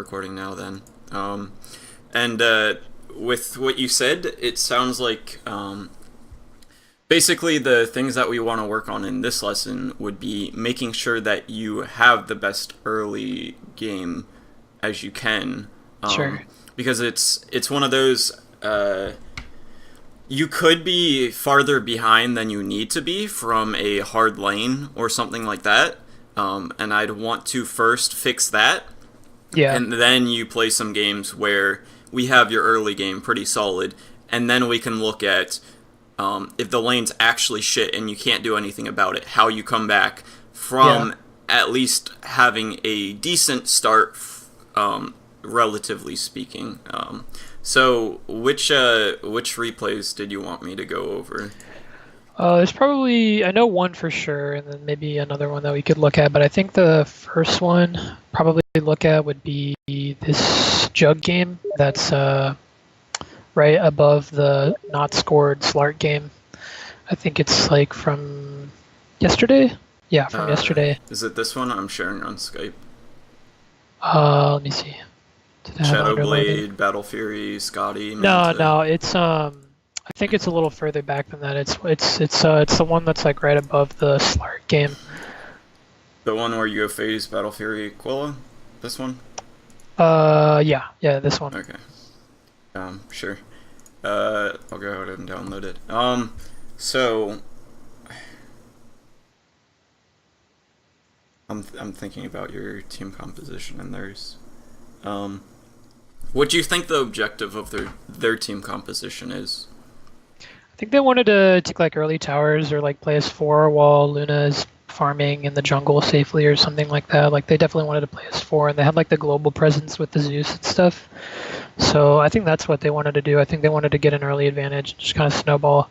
recording now then. And with what you said, it sounds like basically the things that we want to work on in this lesson would be making sure that you have the best early game as you can. Sure. Because it's one of those... you could be farther behind than you need to be from a hard lane or something like that. And I'd want to first fix that. Yeah. And then you play some games where we have your early game pretty solid. And then we can look at if the lane's actually shit and you can't do anything about it, how you come back from at least having a decent start, relatively speaking. So which replays did you want me to go over? There's probably, I know one for sure, and then maybe another one that we could look at, but I think the first one probably look at would be this jug game that's right above the not scored Slart game. I think it's like from yesterday? Yeah, from yesterday. Is it this one? I'm sharing on Skype. Let me see. Shadowblade, Battle Fury, Scotty. No, it's I think it's a little further back than that. It's the one that's like right above the Slart game. The one where you go phase Battle Fury Quilla? This one? Yeah, this one. Okay. Sure. I'll go ahead and download it. So I'm thinking about your team composition and theirs. What do you think the objective of their team composition is? I think they wanted to take like early towers or like play as 4 while Luna is farming in the jungle safely or something like that. Like they definitely wanted to play as 4, and they had like the global presence with the Zeus and stuff. So I think that's what they wanted to do. I think they wanted to get an early advantage and just kind of snowball.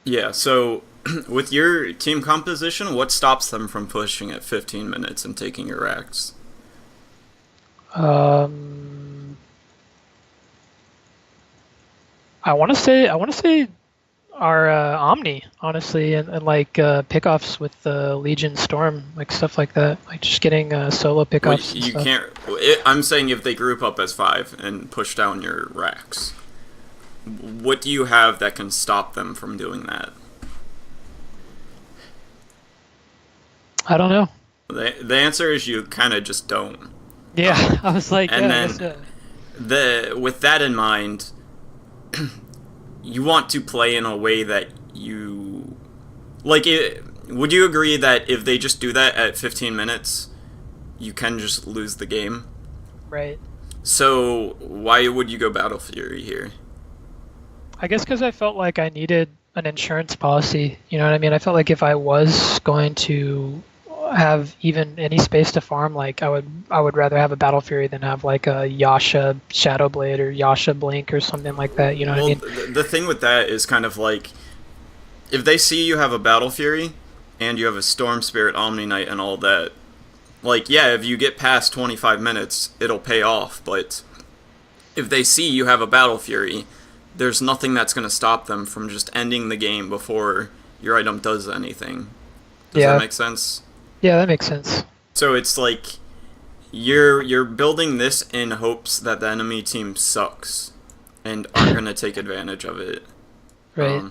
Yeah, so with your team composition, what stops them from pushing at 15 minutes and taking your racks? I want to say our Omni, honestly, and like pickoffs with the Legion Storm, like stuff like that, like just getting solo pickoffs. Wait, you can't. I'm saying if they group up as 5 and push down your racks, what do you have that can stop them from doing that? I don't know. The answer is you kind of just don't. Yeah, I was like, and yeah, then with that in mind, you want to play in a way that you like. Would you agree that if they just do that at 15 minutes, you can just lose the game? Right. So why would you go Battle Fury here? I guess because I felt like I needed an insurance policy. You know what I mean? I felt like if I was going to have even any space to farm, like I would rather have a Battle Fury than have like a Yasha Shadowblade or Yasha Blink or something like that. You know what I mean? The thing with that is kind of like if they see you have a Battle Fury and you have a Storm Spirit, Omni Knight, and all that, like yeah, if you get past 25 minutes, it'll pay off. But if they see you have a Battle Fury, there's nothing that's going to stop them from just ending the game before your item does anything. Does that make sense? Yeah, that makes sense. So it's like you're building this in hopes that the enemy team sucks and aren't going to take advantage of it. Right.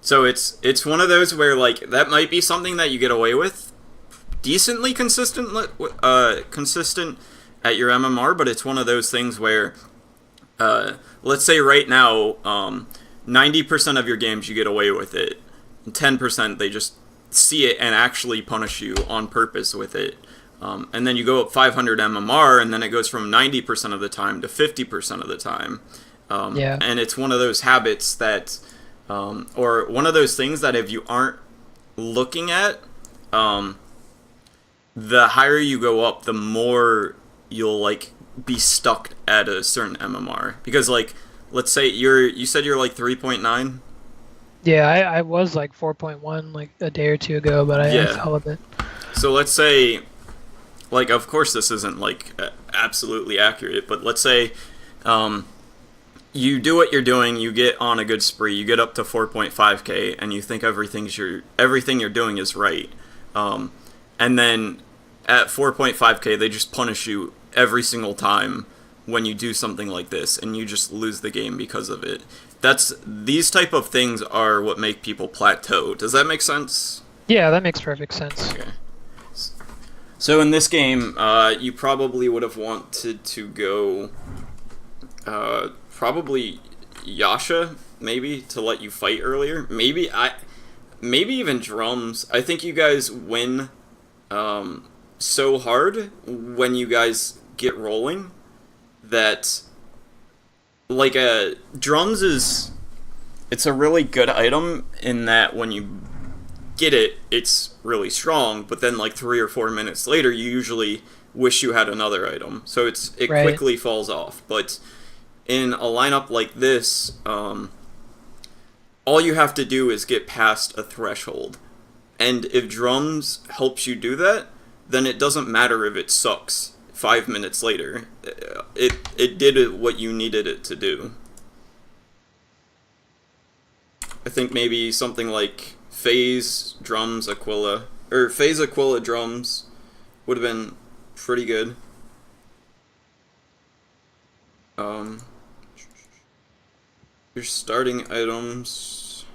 So it's one of those where like that might be something that you get away with decently consistent at your MMR, but it's one of those things where let's say right now 90% of your games you get away with it, and 10% they just see it and actually punish you on purpose with it. And then you go up 500 MMR, and then it goes from 90% of the time to 50% of the time. And it's one of those habits that, or one of those things that if you aren't looking at, the higher you go up, the more you'll like be stuck at a certain MMR. Because like, let's say you said you're like 3.9. Yeah, I was like 4.1 like a day or two ago, but I fell a bit. So let's say, like, of course this isn't like absolutely accurate, but let's say you do what you're doing, you get on a good spree, you get up to 4.5k, and you think everything you're doing is right, and then at 4.5k they just punish you every single time when you do something like this, and you just lose the game because of it. These type of things are what make people plateau. Does that make sense? Yeah, that makes perfect sense. Okay. So in this game, you probably would have wanted to go, probably Yasha, maybe, to let you fight earlier. Maybe even drums. I think you guys win so hard when you guys get rolling that, like, drums it's a really good item in that when you get it, it's really strong, but then like 3 or 4 minutes later, you usually wish you had another item. So it Right. quickly falls off. But in a lineup like this, all you have to do is get past a threshold. And if drums helps you do that, then it doesn't matter if it sucks 5 minutes later. It did what you needed it to do. I think maybe something like Phase, drums, Aquila, or Phase, Aquila, drums would have been pretty good. Your starting items.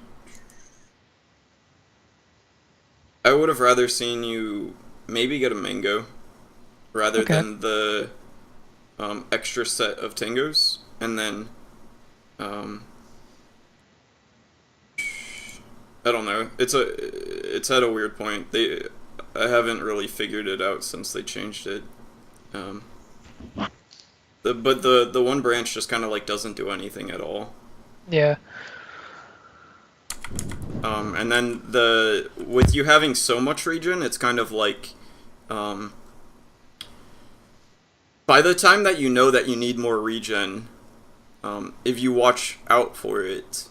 I would have rather seen you maybe get a mango rather Okay. than the extra set of tangos, and then I don't know. It's at a weird point. I haven't really figured it out since they changed it. But the one branch just kind of like doesn't do anything at all. Yeah. And then with you having so much regen, it's kind of like, by the time that you know that you need more regen, if you watch out for it,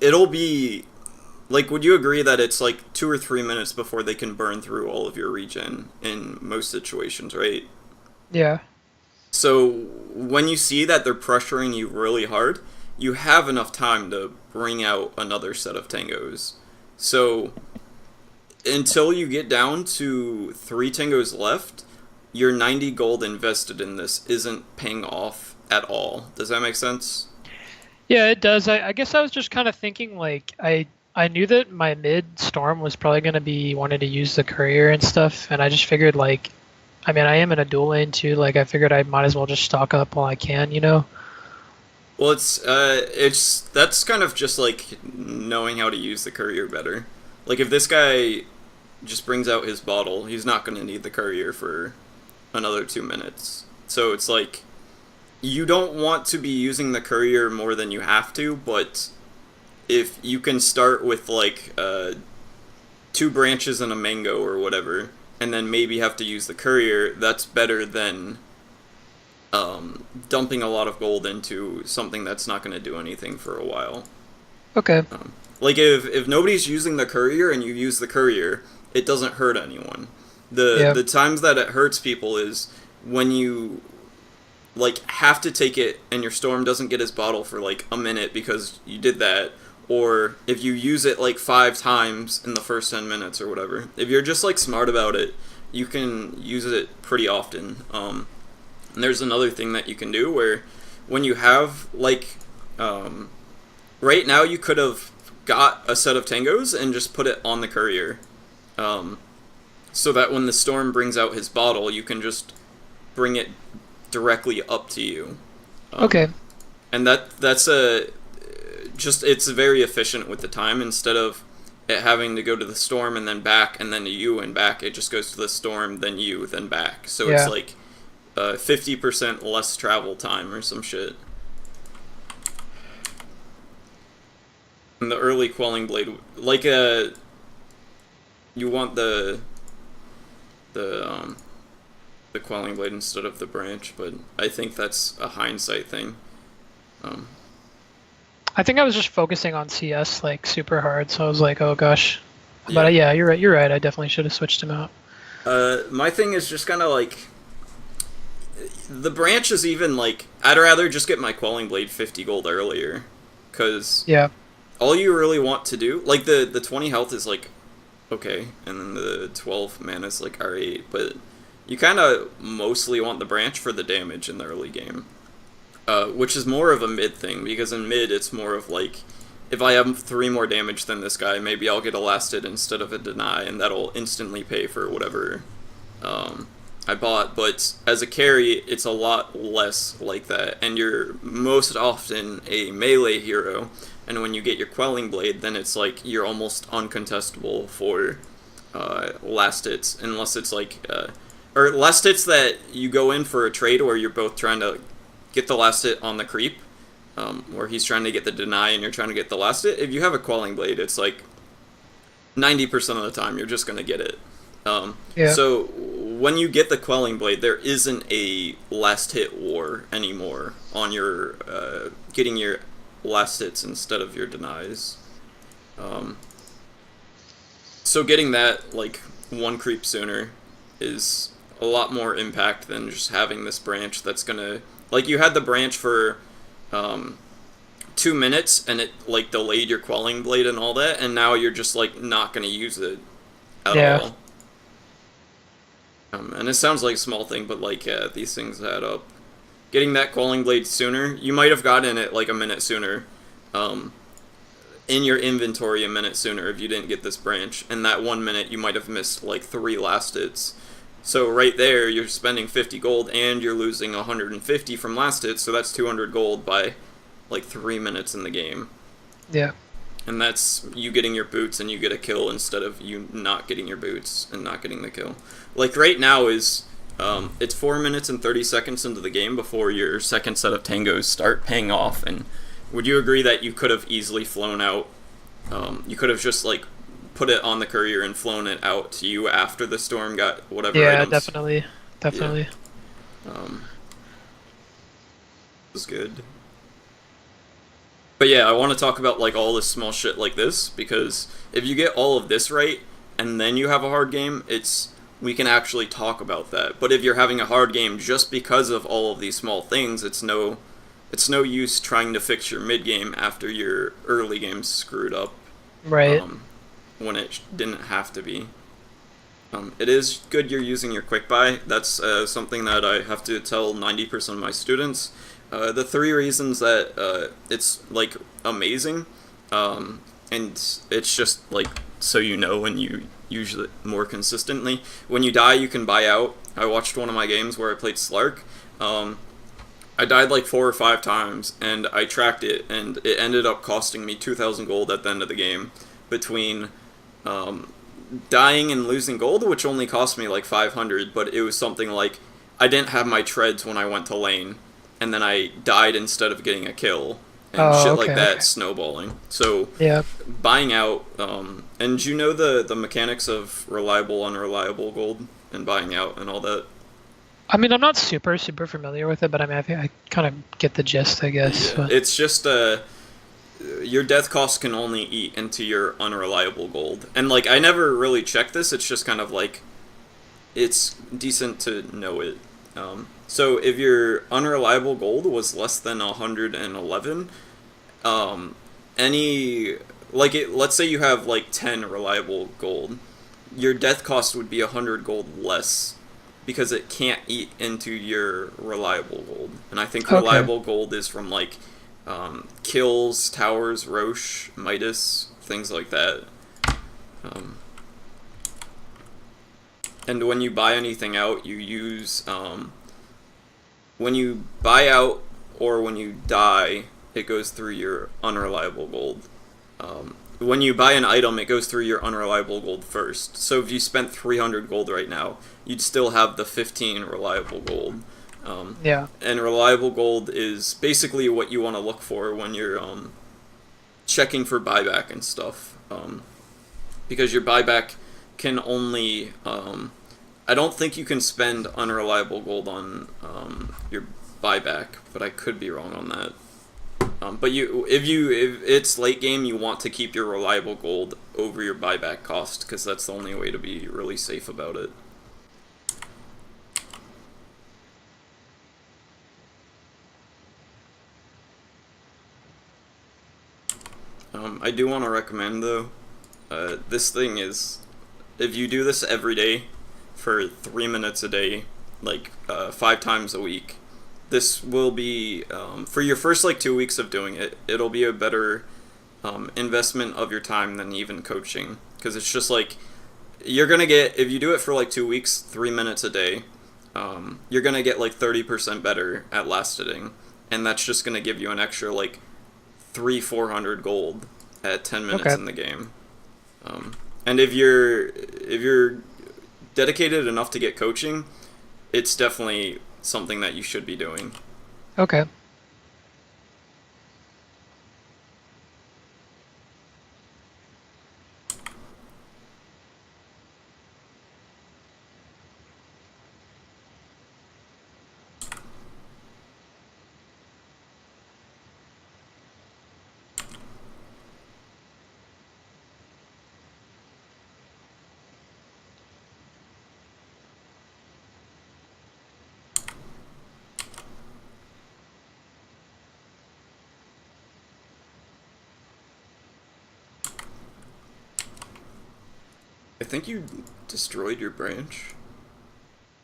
it'll be, like, would you agree that it's like 2 or 3 minutes before they can burn through all of your regen in most situations, right? Yeah. So when you see that they're pressuring you really hard, you have enough time to bring out another set of tangos. So until you get down to 3 tangos left, your 90 gold invested in this isn't paying off at all. Does that make sense? Yeah, it does. I guess I was just kind of thinking, like, I knew that my mid storm was probably going to be wanting to use the courier and stuff, and I just figured, like, I mean, I am in a dual lane too. Like, I figured I might as well just stock up while I can, you know? Well, that's kind of just like knowing how to use the courier better. Like, if this guy just brings out his bottle, he's not going to need the courier for another 2 minutes. So it's like, you don't want to be using the courier more than you have to, but if you can start with like 2 branches and a mango or whatever, and then maybe have to use the courier, that's better than dumping a lot of gold into something that's not going to do anything for a while. Okay. Like, if nobody's using the courier and you use the courier, it doesn't hurt anyone. The times that it hurts people is when you, like, have to take it and your storm doesn't get his bottle for like a minute because you did that, or if you use it like 5 times in the first 10 minutes or whatever. If you're just like smart about it, you can use it pretty often. And there's another thing that you can do where when you have like right now you could have got a set of tangos and just put it on the courier, so that when the storm brings out his bottle, you can just bring it directly up to you. Okay. And that's it's very efficient with the time. Instead of it having to go to the storm and then back and then to you and back, it just goes to the storm, then you, then back. So Yeah. it's like 50% less travel time or some shit. And the early Quelling Blade, like, you want the Quelling Blade instead of the branch, but I think that's a hindsight thing. I think I was just focusing on CS like super hard, so I was like, oh gosh. Yeah. But yeah, you're right. You're right. I definitely should have switched him out. My thing is just kind of like, the branch is even like, I'd rather just get my Quelling Blade 50 gold earlier, because Yeah. all you really want to do, like, the 20 health is like okay, and then the 12 mana is like R8, but you kind of mostly want the branch for the damage in the early game, which is more of a mid thing, because in mid it's more of like, if I have 3 more damage than this guy, maybe I'll get a last hit instead of a deny, and that'll instantly pay for whatever I bought. But as a carry, it's a lot less like that, and you're most often a melee hero, and when you get your Quelling Blade, then it's like you're almost uncontestable for last hits, unless it's like, or last hits that you go in for a trade where you're both trying to get the last hit on the creep, where he's trying to get the deny and you're trying to get the last hit. If you have a Quelling Blade, it's like 90% of the time you're just going to get it. Yeah. So when you get the Quelling Blade, there isn't a last hit war anymore on your getting your last hits instead of your denies. So getting that like 1 creep sooner is a lot more impact than just having this branch that's gonna, like, you had the branch for 2 minutes and it like delayed your Quelling Blade and all that, and now you're just like not gonna use it at all. And it sounds like a small thing, but like, yeah, these things add up. Getting that Quelling Blade sooner, you might have gotten it like a minute sooner, in your inventory a minute sooner if you didn't get this branch, and that 1 minute you might have missed like 3 last hits. So right there, you're spending 50 gold and you're losing 150 from last hits, so that's 200 gold by like 3 minutes in the game. Yeah. And that's you getting your boots and you get a kill instead of you not getting your boots and not getting the kill. Like right now is, it's 4 minutes and 30 seconds into the game before your second set of tangos start paying off. And would you agree that you could have easily flown out, you could have just like put it on the courier and flown it out to you after the storm got whatever Yeah, items? definitely. Definitely. Yeah. It was good. But yeah, I want to talk about like all this small shit like this, because if you get all of this right and then you have a hard game, we can actually talk about that. But if you're having a hard game just because of all of these small things, it's no use trying to fix your mid game after your early game's screwed up. Right. When it didn't have to be. It is good you're using your quick buy. That's something that I have to tell 90% of my students. The 3 reasons that it's like amazing, and it's just like so you know, and you use it more consistently. When you die, you can buy out. I watched one of my games where I played Slark. I died like 4 or 5 times, and I tracked it, and it ended up costing me 2,000 gold at the end of the game, between dying and losing gold, which only cost me like 500, but it was something like I didn't have my treads when I went to lane, and then I died instead of getting a kill, and shit like that, snowballing. So yeah, buying out, and you know the mechanics of reliable, unreliable gold, and buying out and all that? I mean, I'm not super familiar with it, but I mean, I think I kind of get the gist, I guess. Yeah, it's just your death cost can only eat into your unreliable gold. And like, I never really checked this, it's just kind of like, it's decent to know it. So if your unreliable gold was less than 111, let's say you have like 10 reliable gold, your death cost would be 100 gold less, because it can't eat into your reliable gold. And I think reliable gold is from like kills, towers, Roche, Midas, things like that. And when you buy anything out, you use, when you buy out or when you die, it goes through your unreliable gold. When you buy an item, it goes through your unreliable gold first. So if you spent 300 gold right now, you'd still have the 15 reliable gold. Yeah. And reliable gold is basically what you want to look for when you're checking for buyback and stuff. Because your buyback can only... I don't think you can spend unreliable gold on your buyback, but I could be wrong on that. But if it's late game, you want to keep your reliable gold over your buyback cost, because that's the only way to be really safe about it. I do want to recommend, though, this thing is, if you do this every day for 3 minutes a day, like 5 times a week. This will be for your first like 2 weeks of doing it. It'll be a better investment of your time than even coaching, because it's just like you're gonna get, if you do it for like 2 weeks, 3 minutes a day, you're gonna get like 30% better at last hitting, and that's just gonna give you an extra like 300-400 gold at 10 minutes Okay. in the game. And if you're dedicated enough to get coaching, it's definitely something that you should be doing. Okay. I think you destroyed your branch.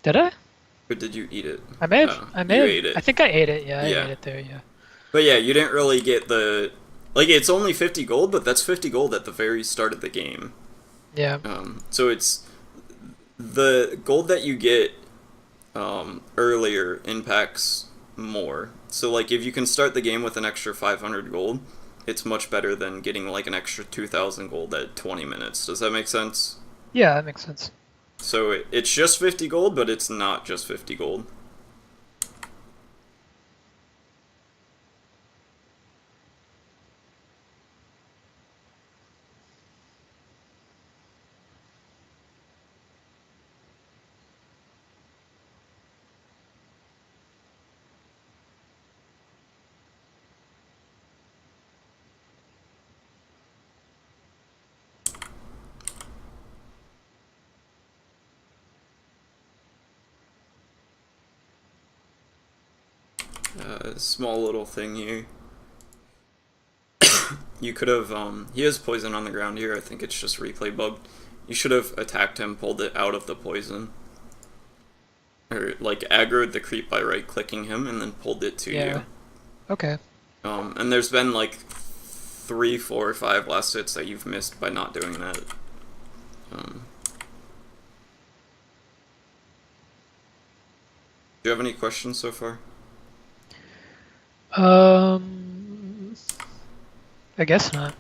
Did I? Or did you eat it? I may have. Oh, I may you have. ate it. I think I ate it. Yeah, I Yeah. ate it there. Yeah. But yeah, you didn't really get the... Like, it's only 50 gold, but that's 50 gold at the very start of the game. Yeah. So it's... The gold that you get earlier impacts more. So, like, if you can start the game with an extra 500 gold, it's much better than getting, like, an extra 2,000 gold at 20 minutes. Does that make sense? Yeah, that makes sense. So it's just 50 gold, but it's not just 50 gold. Small little thing here. You could have, he has poison on the ground here. I think it's just replay bugged. You should have attacked him, pulled it out of the poison. Or, like, aggroed the creep by right-clicking him, and then pulled it to Yeah. you. Okay. And there's been, like, 3, 4, 5 last hits that you've missed by not doing that. Do you have any questions so far? I guess not.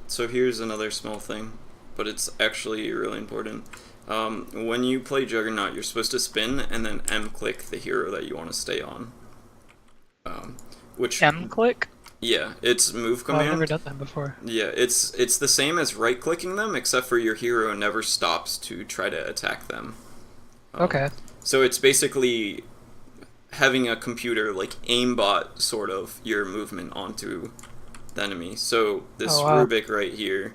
So here's another small thing, but it's actually really important. When you play Juggernaut, you're supposed to spin and then M-click the hero that you want to stay on. Which M-click? yeah, it's move Oh, command. I've never done that before. Yeah, it's the same as right-clicking them, except for your hero never stops to try to attack them. Okay. So it's basically having a computer like aimbot sort of your movement onto the enemy. So this Oh, wow. Rubik right here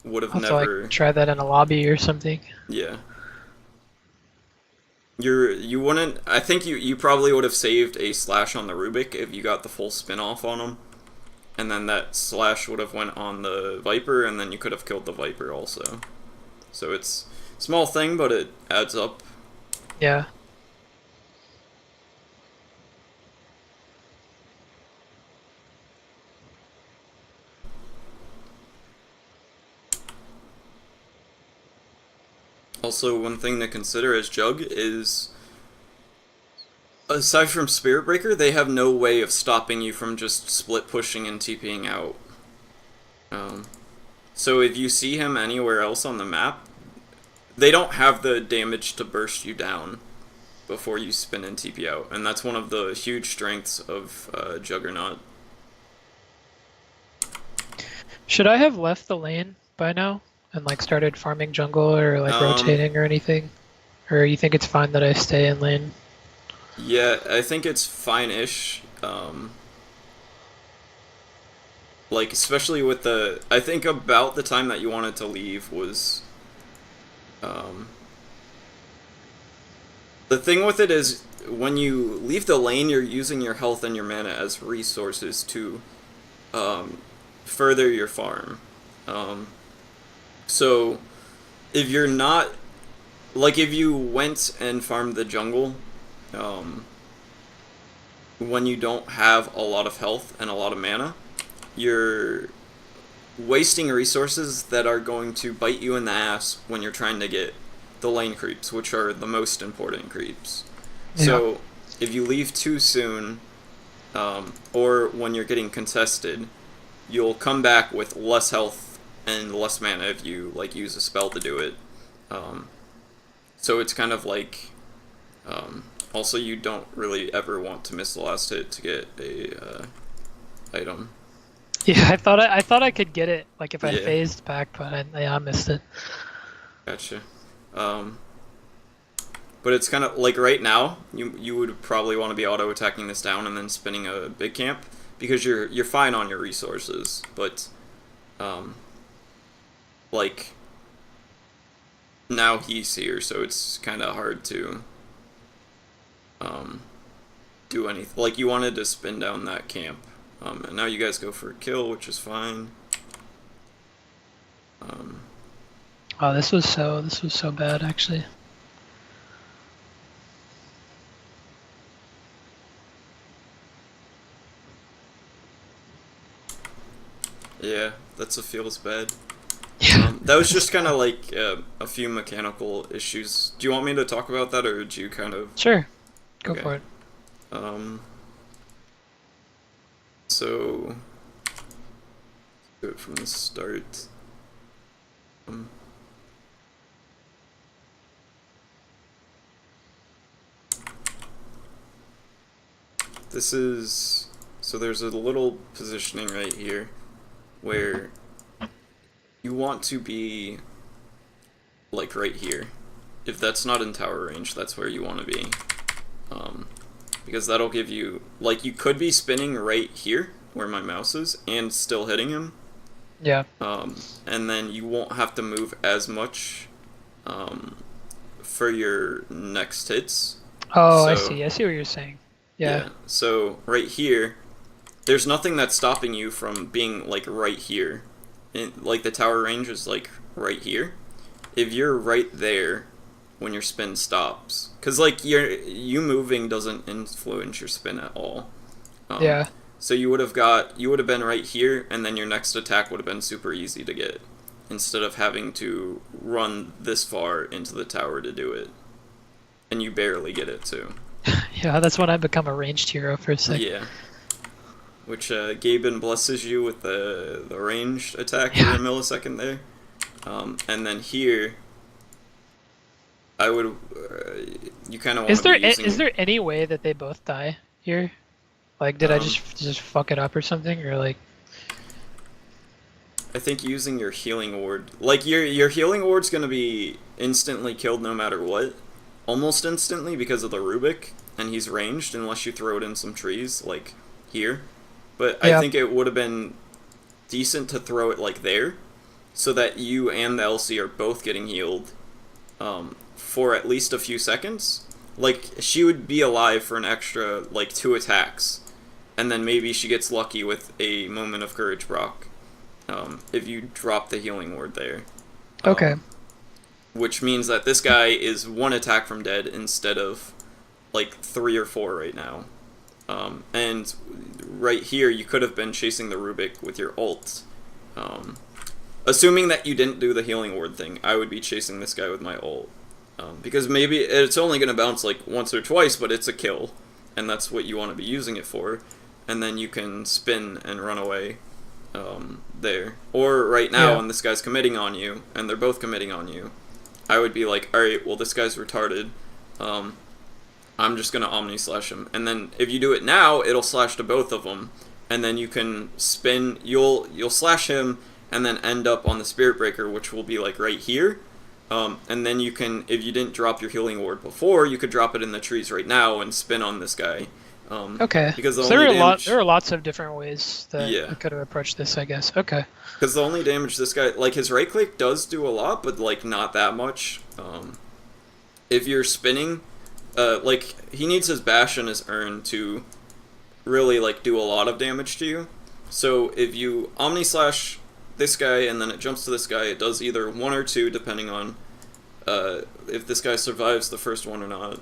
would have I'll have to never. like try that in a lobby or something. Yeah. You wouldn't. I think you probably would have saved a slash on the Rubik if you got the full spin off on him, and then that slash would have went on the Viper, and then you could have killed the Viper also. So it's a small thing, but it adds up. Yeah. Also, one thing to consider as Jug is, aside from Spirit Breaker, they have no way of stopping you from just split pushing and TPing out. So if you see him anywhere else on the map, they don't have the damage to burst you down before you spin and TP out, and that's one of the huge strengths of Juggernaut. Should I have left the lane by now and like started farming jungle or like rotating or anything? Or you think it's fine that I stay in lane? Yeah, I think it's fine-ish. Like, especially with the... I think about the time that you wanted to leave was... The thing with it is, when you leave the lane, you're using your health and your mana as resources to further your farm. So if you're not, like, if you went and farmed the jungle, when you don't have a lot of health and a lot of mana, you're wasting resources that are going to bite you in the ass when you're trying to get the lane creeps, which are the most important creeps. Yeah. So if you leave too soon, or when you're getting contested, you'll come back with less health and less mana if you like use a spell to do it. So it's kind of like, also you don't really ever want to miss the last hit to get a item. Yeah, I thought I could get it, like if I Yeah. phased back, but I missed it. Gotcha. But it's kind of like right now, you would probably want to be auto attacking this down and then spinning a big camp because you're fine on your resources. But like now he's here, so it's kind of hard to do anything. Like you wanted to spin down that camp, and now you guys go for a kill, which is fine. Oh, this was so bad actually. Yeah, that's a feels bad. Yeah. That was just kind of like a few mechanical issues. Do you want me to talk about that, or do you kind of? Sure. Go Okay. for it. So do it from the start. This is, so there's a little positioning right here where you want to be like right here. If that's not in tower range, that's where you want to be. Because that'll give you, like, you could be spinning right here where my mouse is and still hitting him. Yeah. And then you won't have to move as much for your next hits. Oh, So- I see what you're saying. Yeah. So right here, there's nothing that's stopping you from being like right here. Like the tower range is like right here. If you're right there when your spin stops, because like you moving doesn't influence your spin at all. Yeah. So you would have been right here, and then your next attack would have been super easy to get, instead of having to run this far into the tower to do it, and you barely get it too. Yeah, that's when I become a ranged hero for a second. Yeah. Which Gaben blesses you with the ranged attack Yeah. for a millisecond there. And then here, I would you kind of want Is to there be using. is there any way that they both die here? Like, did I Um, just fuck it up or something, or like? I think using your healing ward, like your healing ward's gonna be instantly killed no matter what, almost instantly because of the Rubik, and he's ranged unless you throw it in some trees like here. But Yeah. I think it would have been decent to throw it like there, so that you and the LC are both getting healed for at least a few seconds. Like, she would be alive for an extra, like, 2 attacks, and then maybe she gets lucky with a Moment of Courage Brock, if you drop the healing ward there. Okay. Which means that this guy is 1 attack from dead instead of, like, 3 or 4 right now. And right here, you could have been chasing the Rubik with your ult. Assuming that you didn't do the healing ward thing, I would be chasing this guy with my ult. Because maybe it's only going to bounce like once or twice, but it's a kill. And that's what you want to be using it for. And then you can spin and run away there. Or right now, Yeah. when this guy's committing on you, and they're both committing on you, I would be like, alright, well, this guy's retarded. I'm just going to Omni Slash him. And then if you do it now, it'll slash to both of them. And then you can spin, you'll slash him, and then end up on the Spirit Breaker, which will be like right here. And then you can, if you didn't drop your healing ward before, you could drop it in the trees right now and spin on this guy. Okay. Because the So there only are damage, there are lots of different ways that Yeah. we could have approached this, I guess. Okay. because the only damage this guy, like his right click does do a lot, but like not that much. If you're spinning, like he needs his bash and his urn to really like do a lot of damage to you. So if you Omni Slash this guy and then it jumps to this guy, it does either 1 or 2 depending on if this guy survives the first one or not.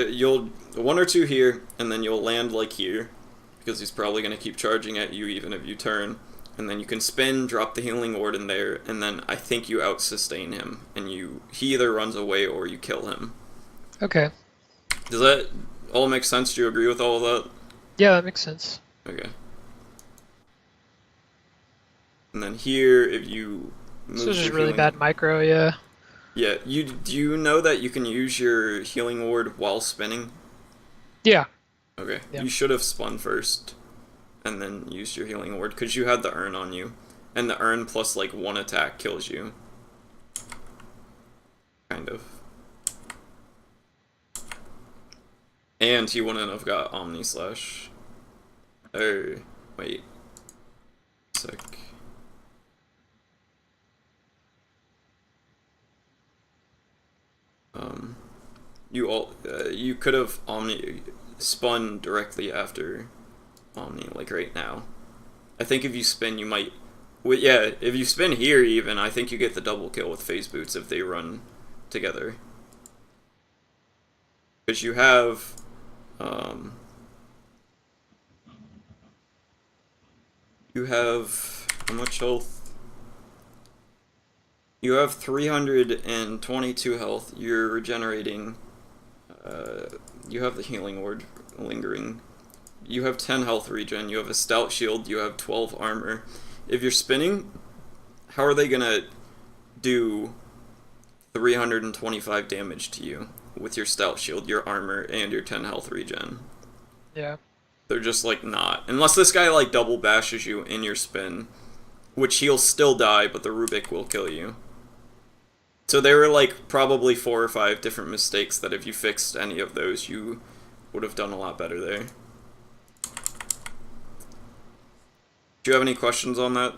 You'll 1 or 2 here, and then you'll land like here, because he's probably going to keep charging at you even if you turn. And then you can spin, drop the healing ward in there, and then I think you out-sustain him, and he either runs away or you kill him. Okay. Does that all make sense? Do you agree with all of that? Yeah, that makes sense. Okay. And then here, if you move This is just your really healing- bad micro, yeah. Yeah, do you know that you can use your healing ward while spinning? Yeah. Okay. Yeah. You should have spun first, and then used your healing ward, because you had the urn on you. And the urn plus, like, 1 attack kills you. Kind of. And he wouldn't have got Omni Slash. Oh, wait. Sec. You could have Omni spun directly after Omni, like right now. I think if you spin, you might. Well, yeah, if you spin here, even I think you get the double kill with phase boots if they run together. Because you have, how much health? You have 322 health. You're regenerating. You have the healing ward lingering. You have 10 health regen. You have a stout shield. You have 12 armor. If you're spinning, how are they gonna do 325 damage to you with your stout shield, your armor, and your 10 health regen? Yeah. They're just like not. Unless this guy like double bashes you in your spin, which he'll still die, but the Rubik will kill you. So there were like probably 4 or 5 different mistakes that if you fixed any of those, you would have done a lot better there. Do you have any questions on that?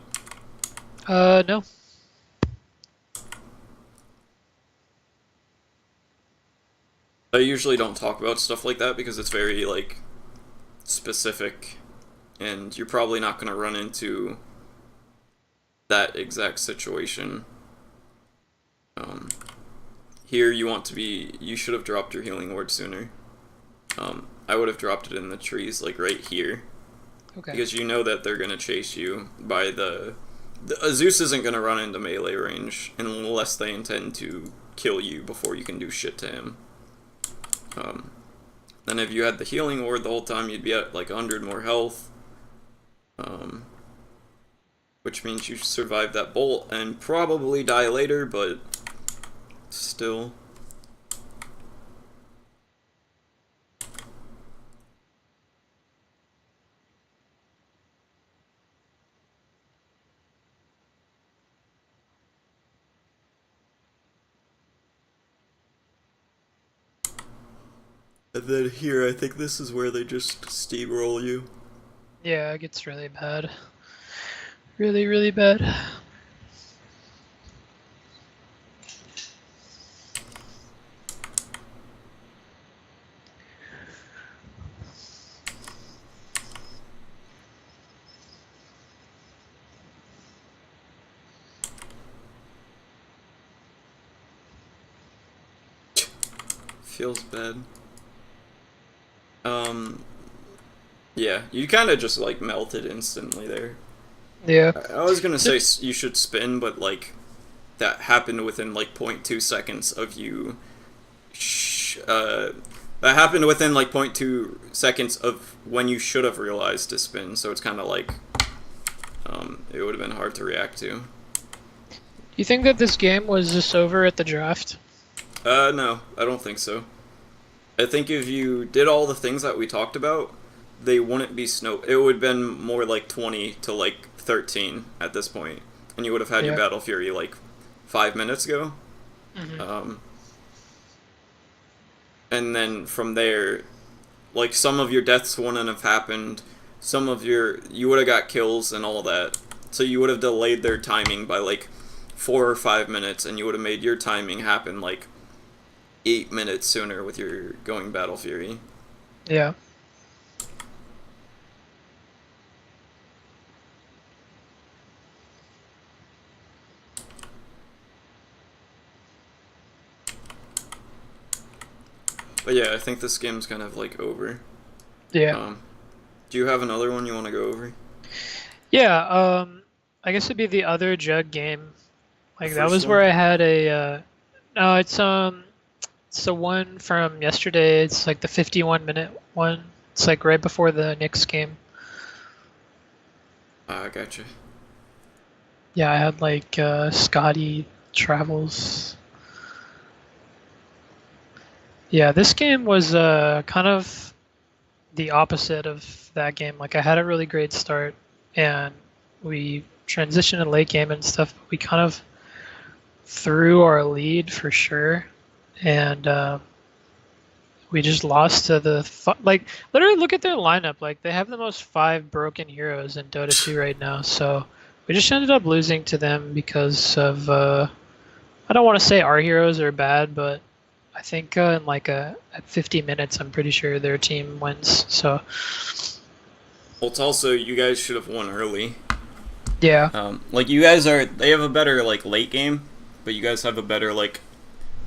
No. I usually don't talk about stuff like that because it's very like specific, and you're probably not going to run into that exact situation. Here you should have dropped your healing ward sooner. I would have dropped it in the trees, like right here. Okay. Because you know that they're going to chase you by the Zeus isn't going to run into melee range unless they intend to kill you before you can do shit to him. Then if you had the healing ward the whole time, you'd be at like 100 more health. Which means you survive that bolt and probably die later, but still. And then here, I think this is where they just steamroll you. Yeah, it gets really bad. Really, really bad. Feels bad. Yeah, you kind of just like melted instantly there. Yeah. I was gonna say you should spin, but like that happened within like 0.2 seconds of you. That happened within like 0.2 seconds of when you should have realized to spin. So it's kind of like it would have been hard to react to. Do you think that this game was just over at the draft? No, I don't think so. I think if you did all the things that we talked about, they wouldn't be snow. It would have been more like 20 to like 13 at this point, and you would have had your Battle Fury like 5 minutes ago. Mm-hmm. And then from there, like some of your deaths wouldn't have happened. Some of you would have got kills and all that. So you would have delayed their timing by like 4 or 5 minutes, and you would have made your timing happen like 8 minutes sooner with your going Battle Fury. Yeah. But yeah, I think this game's kind of like over. Yeah. Do you have another one you want to go over? Yeah, I guess it'd be the other jug game. The Like that first was one? where I had a no, it's the one from yesterday. It's like the 51-minute one. It's like right before the Knicks game. Ah, gotcha. Yeah, I had like Scotty Travels. Yeah, this game was kind of the opposite of that game. Like I had a really great start and we transitioned to late game and stuff. But we kind of threw our lead for sure, and we just lost to like literally look at their lineup. Like they have the most five broken heroes in Dota 2 right now. So we just ended up losing to them because of I don't want to say our heroes are bad, but I think in like at 50 minutes, I'm pretty sure their team wins. So Well, it's also you guys should have won early. yeah, Like you guys they have a better like late game, but you guys have a better like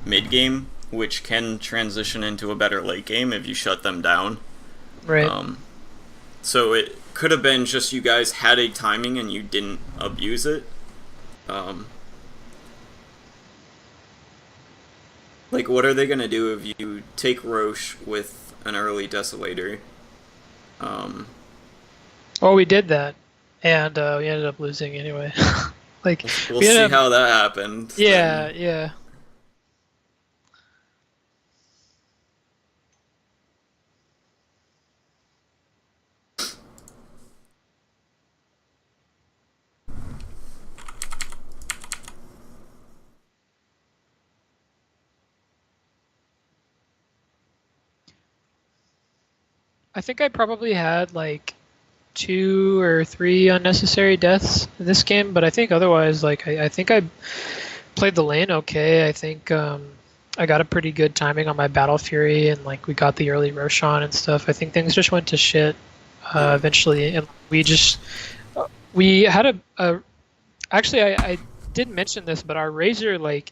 mid game, which can transition into a better late game if you shut them down. right. So it could have been just you guys had a timing and you didn't abuse it. Um, like what are they gonna do if you take Roche with an early Desolator? Um, Well, we did that, and we ended up losing anyway. Like we'll we see ended up, how that happened. yeah, Then. yeah. I think I probably had like two or three unnecessary deaths in this game, but I think otherwise, like I think I played the lane okay. I think I got a pretty good timing on my Battle Fury, and like we got the early Roshan and stuff. I think things just went to shit Yeah. eventually, and we had a actually I did mention this, but our Razor like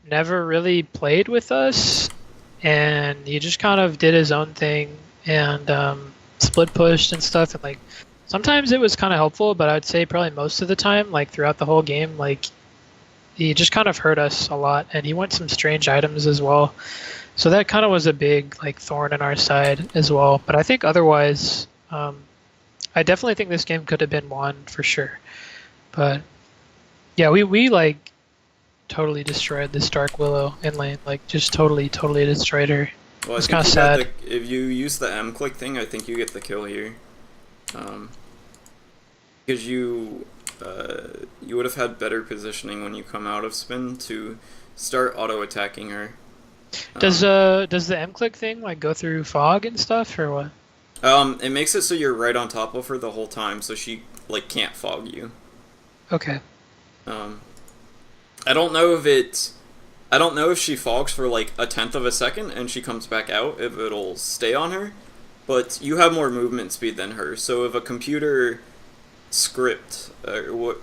never really played with us, and he just kind of did his own thing and split pushed and stuff. And like sometimes it was kind of helpful, but I'd say probably most of the time, like throughout the whole game, like he just kind of hurt us a lot. And he went some strange items as well, so that kind of was a big like thorn in our side as well. But I think otherwise, I definitely think this game could have been won for sure. But yeah, we like totally destroyed this Dark Willow in lane. Like just totally destroyed her. Well, I It's think kind of you got sad. if you use the M click thing, I think you get the kill here. Because you would have had better positioning when you come out of spin to start auto attacking her. Does the M click thing like go through fog and stuff or what? It makes it so you're right on top of her the whole time, so she like can't fog you. Okay. Um, I don't know if it. I don't know if she fogs for like a tenth of a second and she comes back out, if it'll stay on her. But you have more movement speed than her, so if a computer script,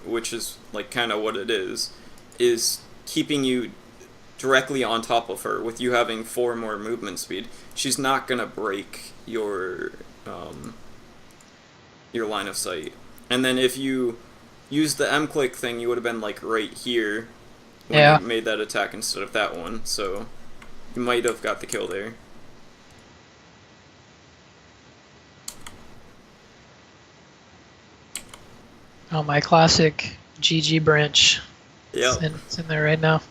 which is like kind of what it is keeping you directly on top of her with you having 4 more movement speed, she's not gonna break your line of sight. And then if you use the M click thing, you would have been like right here when Yeah. you made that attack instead of that one, so you might have got the kill there. Oh, my classic GG branch. Yep. It's in there right now.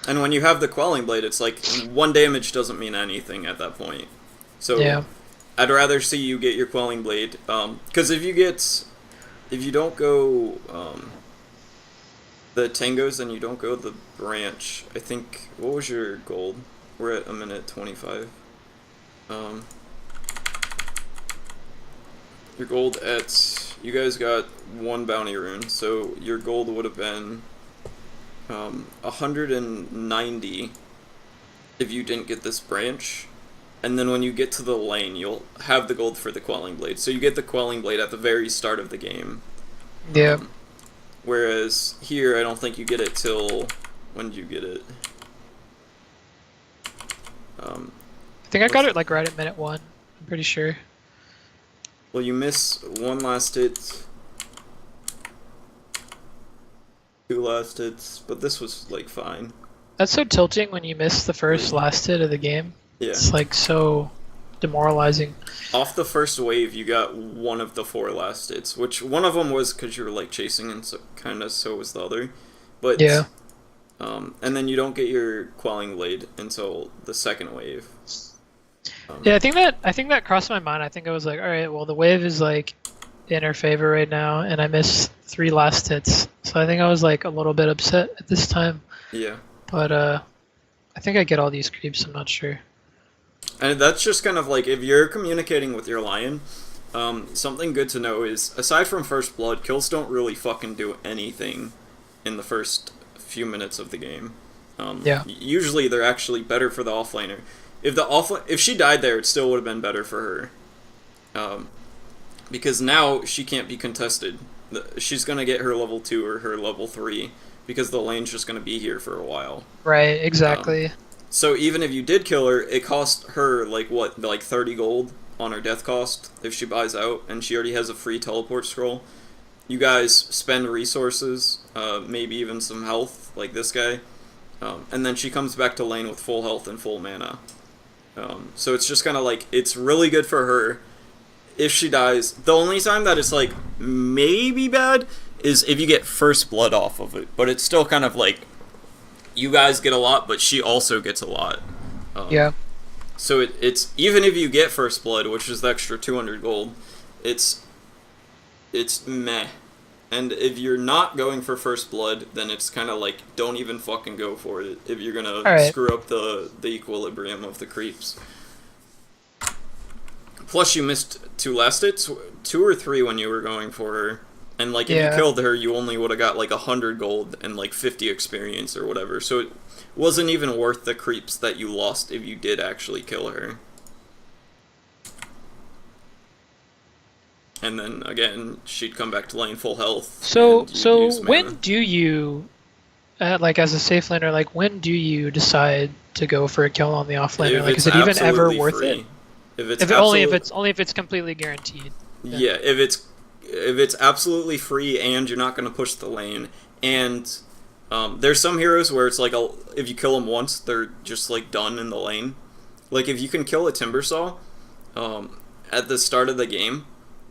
And when you have the Quelling Blade, it's like 1 damage doesn't mean anything at that point. So Yeah. I'd rather see you get your Quelling Blade, because if you don't go the Tangos and you don't go the branch, I think, what was your gold? We're at 1:25. Um, your gold you guys got 1 bounty rune, so your gold would have been 190 if you didn't get this branch. And then when you get to the lane, you'll have the gold for the Quelling Blade. So you get the Quelling Blade at the very start of the game. Yeah. Whereas here, I don't think you get it till... When did you get it? I think I got it like right at minute 1. I'm pretty sure. Well, you miss one last hit, two last hits, but this was like fine. That's so tilting when you miss the first last hit of the game. Yeah. It's like so demoralizing. Off the first wave, you got one of the 4 last hits, which one of them was because you were like chasing, and so kind of so was the other. But yeah. And then you don't get your quelling blade until the second wave. Yeah, I think that crossed my mind. I think I was like, all right, well the wave is like in her favor right now, and I missed 3 last hits, so I think I was like a little bit upset at this time. Yeah. But I think I get all these creeps. I'm not sure. And that's just kind of like, if you're communicating with your lion, something good to know is, aside from First Blood, kills don't really fucking do anything in the first few minutes of the game. Yeah. Usually they're actually better for the offlaner. If she died there, it still would have been better for her. Because now she can't be contested. She's going to get her level 2 or her level 3, because the lane's just going to be here for a while. Right, exactly. So even if you did kill her, it cost her, like, what, like 30 gold on her death cost if she buys out, and she already has a free teleport scroll. You guys spend resources, maybe even some health, like this guy, and then she comes back to lane with full health and full mana. So it's just kind of like, it's really good for her if she dies. The only time that it's like maybe bad is if you get First Blood off of it, but it's still kind of like, you guys get a lot, but she also gets a lot. Yeah. So it's even if you get First Blood, which is the extra 200 gold, it's meh. And if you're not going for First Blood, then it's kind of like, don't even fucking go for it if you're gonna screw up the equilibrium of the creeps. Plus, you missed 2 last hits, 2 or 3 when you were going for her. And, like, if you killed her, you only would have got, like, 100 gold and, like, 50 experience or whatever. So it wasn't even worth the creeps that you lost if you did actually kill her. And then, again, she'd come back to lane full health. So when do you, like, as a safe laner, like, when do you decide to go for a kill on the offlaner? Like, is it even ever worth it? Only if it's completely guaranteed. Yeah, if it's absolutely free and you're not going to push the lane, and there's some heroes where it's like, if you kill them once, they're just like done in the lane. Like, if you can kill a Timbersaw at the start of the game,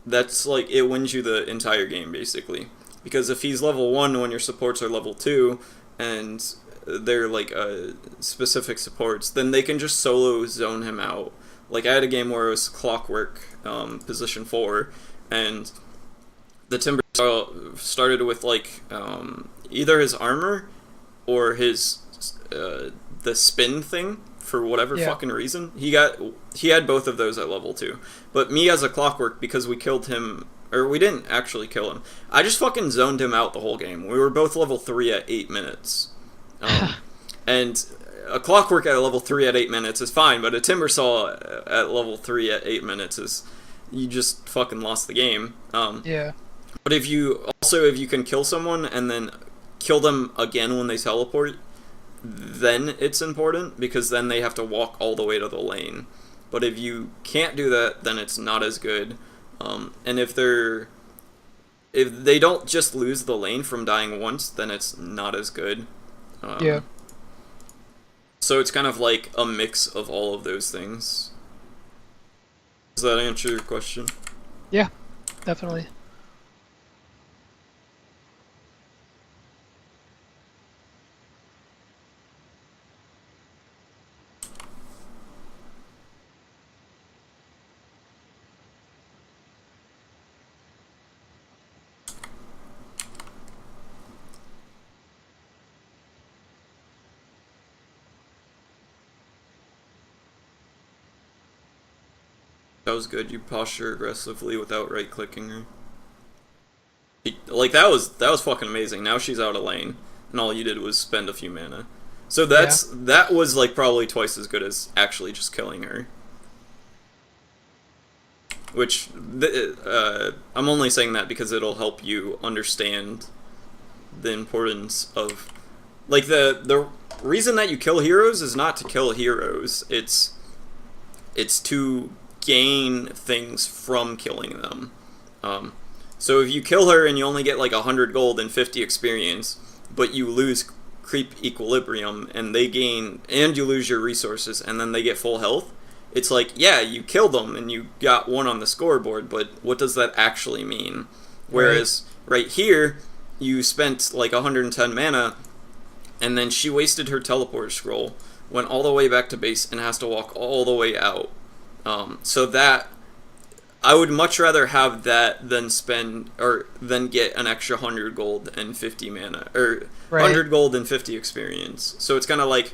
that's like, it wins you the entire game basically. Because if he's level 1 when your supports are level 2, and they're like specific supports, then they can just solo zone him out. Like, I had a game where it was Clockwork, position 4, and the Timbersaw started with, like, either his armor or his, the spin thing, for whatever fucking reason. He had both of those at level 2. But me as a Clockwork, because we killed him, or we didn't actually kill him, I just fucking zoned him out the whole game. We were both level 3 at 8 minutes. And a Clockwork at level 3 at 8 minutes is fine, but a Timbersaw at level 3 at 8 minutes is, you just fucking lost the game. Yeah. But if you can kill someone and then kill them again when they teleport, then it's important, because then they have to walk all the way to the lane. But if you can't do that, then it's not as good. And if they don't just lose the lane from dying once, then it's not as good. Yeah. So it's kind of like a mix of all of those things. Does that answer your question? Yeah, definitely. That was good. You posture aggressively without right-clicking her. Like, that was fucking amazing. Now she's out of lane, and all you did was spend a few mana. So that was like probably twice as good as actually just killing her. Which I'm only saying that because it'll help you understand the importance of, like, the reason that you kill heroes is not to kill heroes. It's to gain things from killing them. So if you kill her and you only get like 100 gold and 50 experience, but you lose creep equilibrium and they gain, and you lose your resources and then they get full health, it's like, yeah, you killed them and you got 1 on the scoreboard, but what does that actually mean? Whereas right here, you spent like 110 mana, and then she wasted her teleport scroll, went all the way back to base, and has to walk all the way out. So that, I would much rather have that than spend, or than get an extra 100 gold and 50 mana, or 100 gold and 50 experience. So it's kind of like,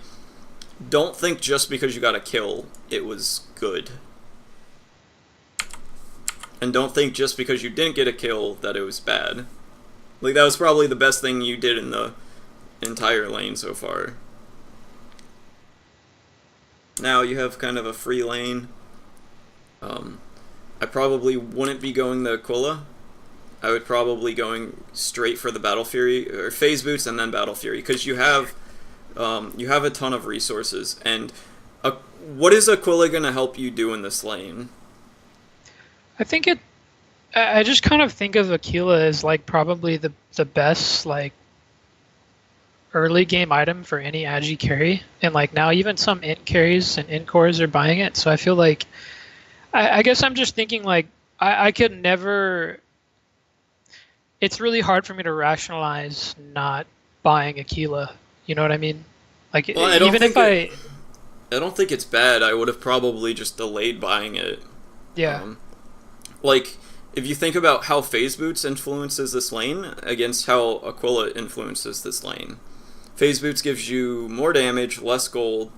don't think just because you got a kill, it was good. And don't think just because you didn't get a kill that it was bad. Like, that was probably the best thing you did in the entire lane so far. Now you have kind of a free lane. I probably wouldn't be going the Aquila. I would probably going straight for the Battle Fury, or Phase Boots and then Battle Fury, because you have a ton of resources. And what is Aquila going to help you do in this lane? I just kind of think of Aquila as like probably the best like early game item for any agi carry, and like now even some int carries and int cores are buying it. So I feel like I guess I'm just thinking like I could never. It's really hard for me to rationalize not buying Aquila. You know what I mean? Like, well, I don't think it's bad. I would have probably just delayed buying it. Yeah. Like, if you think about how Phase Boots influences this lane against how Aquila influences this lane, Phase Boots gives you more damage, less gold,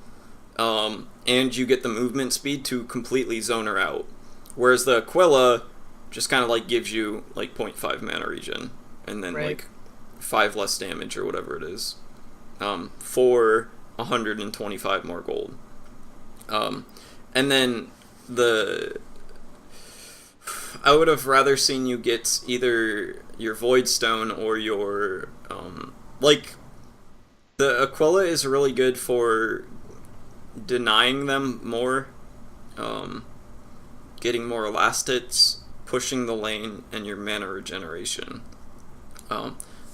and you get the movement speed to completely zone her out. Whereas the Aquila just kind of like gives you like 0.5 mana regen, and then like 5 less damage or whatever it is, for 125 more gold. And then I would have rather seen you get either your Void Stone or your like, the Aquila is really good for denying them more, getting more last hits, pushing the lane, and your mana regeneration.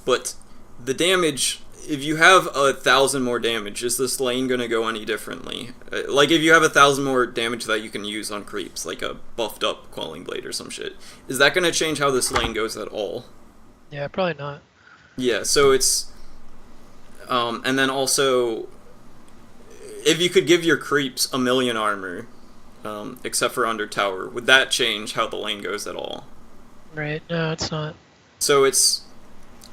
But the damage, if you have 1,000 more damage, is this lane gonna go any differently? Like, if you have 1,000 more damage that you can use on creeps, like a buffed up Quelling Blade or some shit, is that gonna change how this lane goes at all? Yeah, probably not. Yeah, so it's and then also, if you could give your creeps 1,000,000 armor, except for under tower, would that change how the lane goes at all? Right, no, it's not. So it's,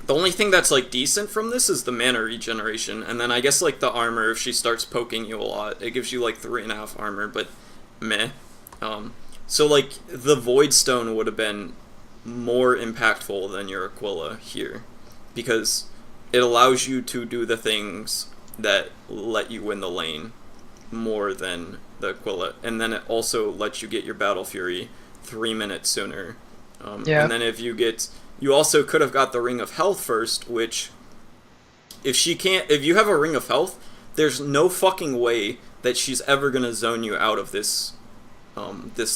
the only thing that's like decent from this is the mana regeneration, and then I guess like the armor, if she starts poking you a lot, it gives you like 3.5 armor, but meh. So like, the Void Stone would have been more impactful than your Aquila here, because it allows you to do the things that let you win the lane more than the Aquila, and then it also lets you get your Battle Fury 3 minutes sooner. And then if you also could have got the Ring of Health first, which, if you have a Ring of Health, there's no fucking way that she's ever gonna zone you out of this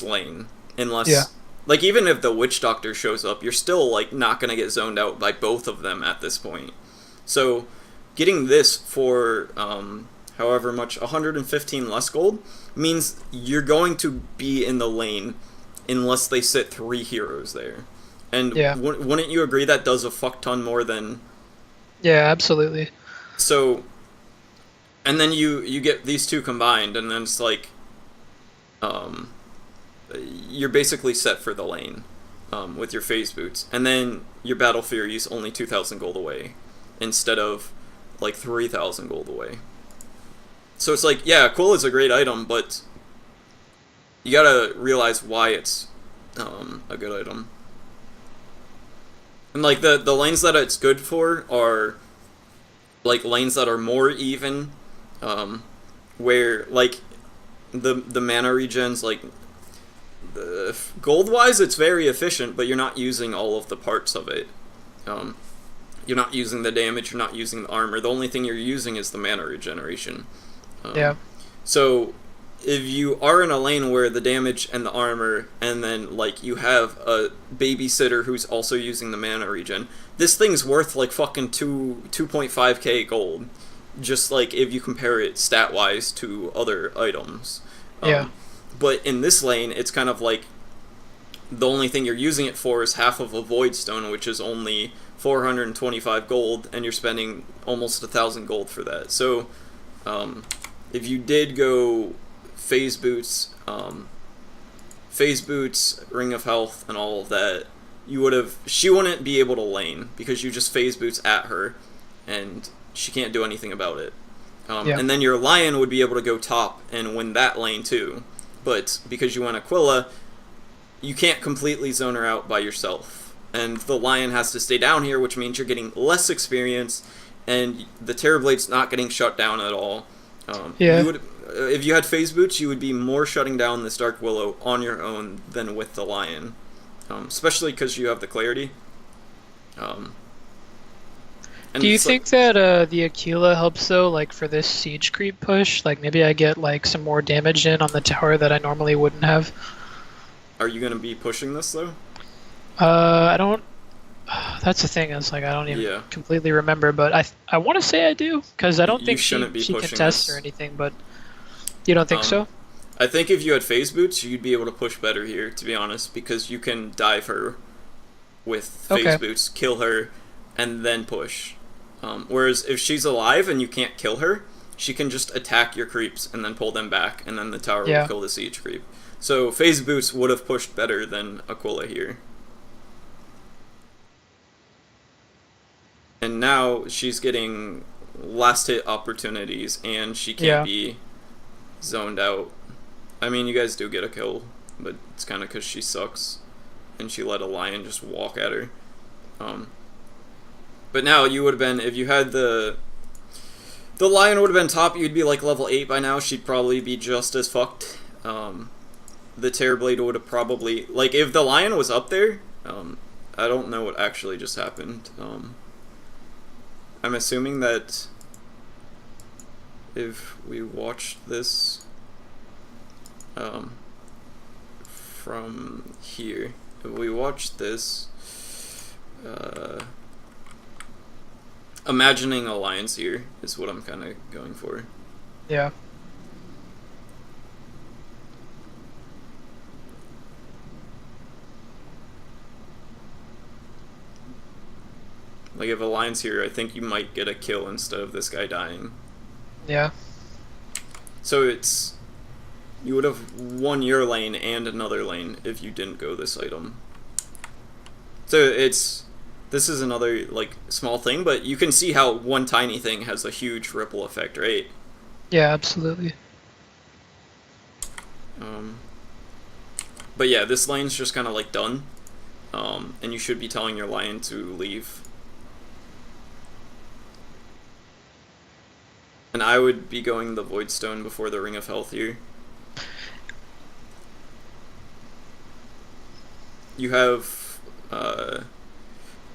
lane, unless, like, even if the Witch Doctor shows up, you're still like not gonna get zoned out by both of them at this point. So getting this for however much, 115 less gold, means you're going to be in the lane unless they sit 3 heroes there. And wouldn't you agree that does a fuck ton more than... Yeah, absolutely. So, and then you get these two combined, and then it's like, you're basically set for the lane with your Phase Boots. And then your Battle Fury is only 2,000 gold away, instead of like 3,000 gold away. So it's like, yeah, Aquila is a great item, but you gotta realize why it's a good item. And like, the lanes that it's good for are like lanes that are more even, where like the mana regens, like, gold wise it's very efficient, but you're not using all of the parts of it. You're not using the damage, you're not using the armor. The only thing you're using is the mana regeneration. Yeah. So if you are in a lane where the damage and the armor, and then like you have a babysitter who's also using the mana regen, this thing's worth like fucking 2.5k gold. Just like if you compare it stat wise to other items. Yeah. But in this lane, it's kind of like the only thing you're using it for is half of a void stone, which is only 425 gold, and you're spending almost 1,000 gold for that. So if you did go phase boots, ring of health, and all of that, she wouldn't be able to lane because you just phase boots at her, and she can't do anything about it. And then your lion would be able to go top and win that lane too. But because you went Aquila, you can't completely zone her out by yourself. And the lion has to stay down here, which means you're getting less experience, and the Terrorblade's not getting shut down at all. If you had phase boots, you would be more shutting down this Dark Willow on your own than with the lion. Especially because you have the clarity. Do you think that the Aquila helps though, like for this siege creep push? Like maybe I get like some more damage in on the tower that I normally wouldn't have. Are you gonna be pushing this though? I don't. That's the thing. Is like I don't even completely remember, but I want to say I do because I don't think she contests or anything. But you don't think so? I think if you had phase boots, you'd be able to push better here. To be honest, because you can dive her with phase boots, kill her, and then push. Whereas if she's alive and you can't kill her, she can just attack your creeps and then pull them back, and then the tower will kill the siege creep. So phase boots would have pushed better than Aquila here. And now she's getting last hit opportunities, and she can't be zoned out. I mean, you guys do get a kill, but it's kind of because she sucks, and she let a lion just walk at her. But now you would have been, if you had the lion would have been top, you'd be like level 8 by now. She'd probably be just as fucked. The Terrorblade would have probably, like if the lion was up there, I don't know what actually just happened. I'm assuming that if we watched this from here, if we watched this, imagining a lion's here is what I'm kind of going for. Yeah. Like if a lion's here, I think you might get a kill instead of this guy dying. Yeah. So you would have won your lane and another lane if you didn't go this item. So this is another like small thing, but you can see how one tiny thing has a huge ripple effect, right? Yeah, absolutely. But yeah, this lane's just kind of like done, and you should be telling your lion to leave. And I would be going the Void Stone before the Ring of Health here. You have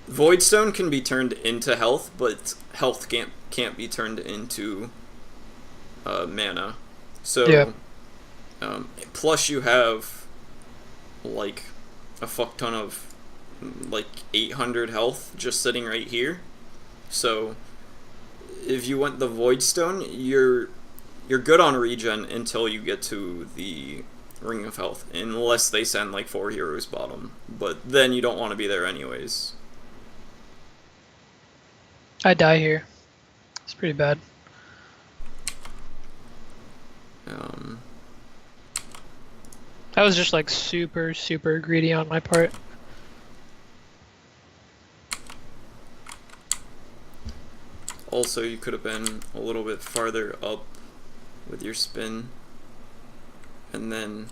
Void Stone can be turned into health, but health can't be turned into mana. So plus you have like a fuck ton of like 800 health just sitting right here. So if you went the Void Stone, you're good on regen until you get to the Ring of Health, unless they send like 4 heroes bottom. But then you don't want to be there anyways. I die here. It's pretty bad. That was just like super greedy on my part. Also, you could have been a little bit farther up with your spin. And then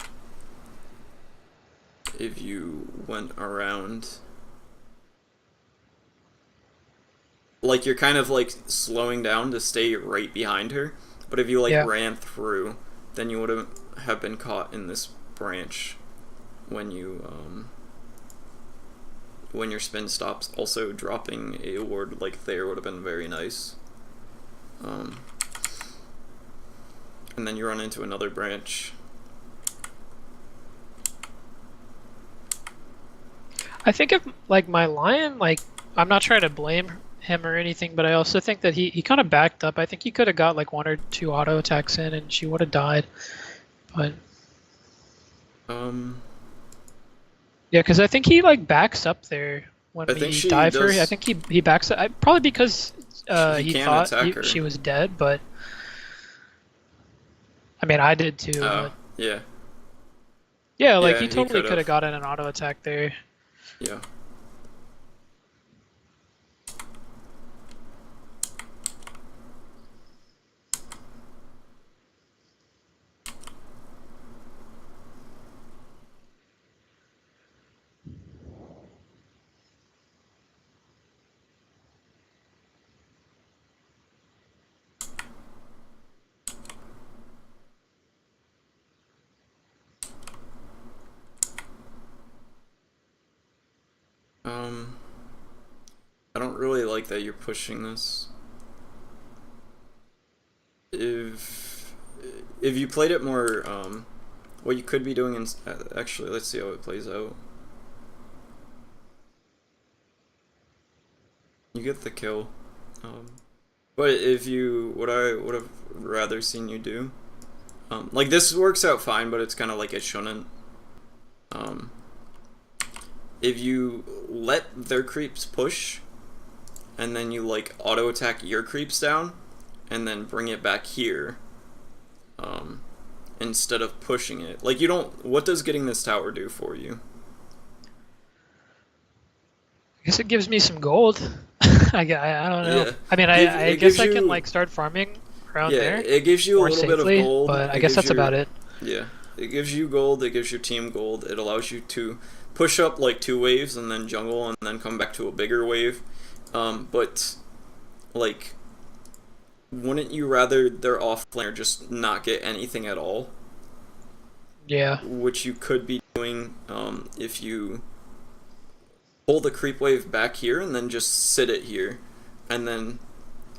if you went around, like you're kind of like slowing down to stay right behind her, but if you like ran through, then you would have been caught in this branch when you when your spin stops, also dropping a ward like there would have been very nice. And then you run into another branch. I think if like my lion, like I'm not trying to blame him or anything, but I also think that he kind of backed up. I think he could have got like 1 or 2 auto attacks in, and she would have died. But yeah, because I think he like backs up there when we dive her. I think he backs up probably because he thought she was dead, but I mean I did too. But yeah. Yeah, like he totally could have gotten an auto attack there. Yeah. I don't really like that you're pushing this. If you played it more, what you could be doing is actually, let's see how it plays out. You get the kill, but if you, what I would have rather seen you do, like this works out fine, but it's kind of like it shouldn't. If you let their creeps push, and then you like auto attack your creeps down, and then bring it back here, instead of pushing it. Like you don't. What does getting this tower do for you? I guess it gives me some gold. I don't know. Yeah. I mean, I guess I can like start farming around there. Yeah, it gives you a little bit of gold, but I guess that's about it. Yeah, it gives you gold. It gives your team gold. It allows you to push up like 2 waves and then jungle and then come back to a bigger wave. But like, wouldn't you rather their offlaner just not get anything at all? Yeah. Which you could be doing if you pull the creep wave back here and then just sit it here, and then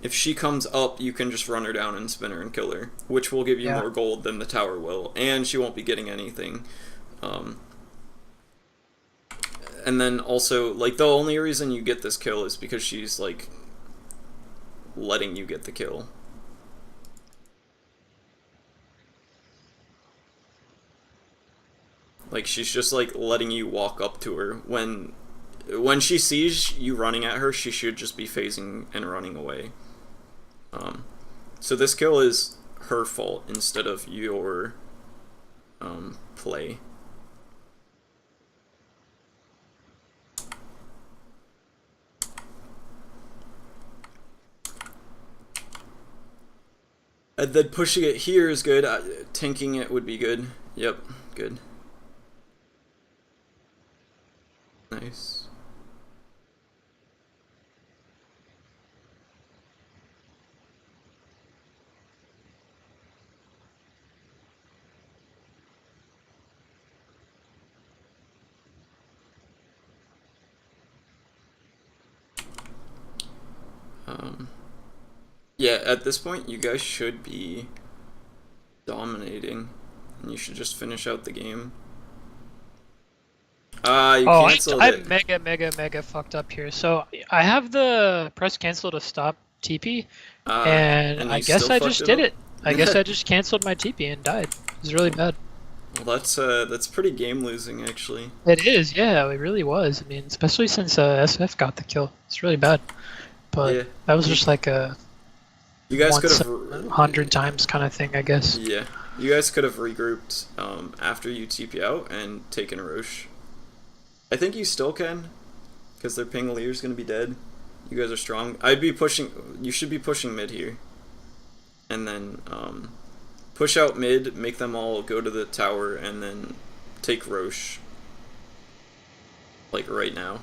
if she comes up, you can just run her down and spin her and kill her, which will give you more gold than the tower will, and she won't be getting anything. And then also, like, the only reason you get this kill is because she's, like, letting you get the kill. Like, she's just, like, letting you walk up to her. When she sees you running at her, she should just be phasing and running away. So this kill is her fault instead of your play. And then pushing it here is good. Tanking it would be good. Yep, good. Nice. Yeah, at this point, you guys should be dominating, and you should just finish out the game. You canceled it. I'm mega fucked up here. So I have the press cancel to stop TP, and I guess I just did it. I guess I just canceled my TP and died. It was really bad. Well, that's pretty game losing, actually. It is, yeah, it really was. I mean, especially since SF got the kill. It's really bad. But that was just like a you guys could have 100 times kind of thing, I guess. Yeah, you guys could have regrouped after you TP out and taken Roche. I think you still can, because their Pingaleer's gonna be dead. You guys are strong. I'd be pushing. You should be pushing mid here, and then push out mid, make them all go to the tower, and then take Roche. Like right now.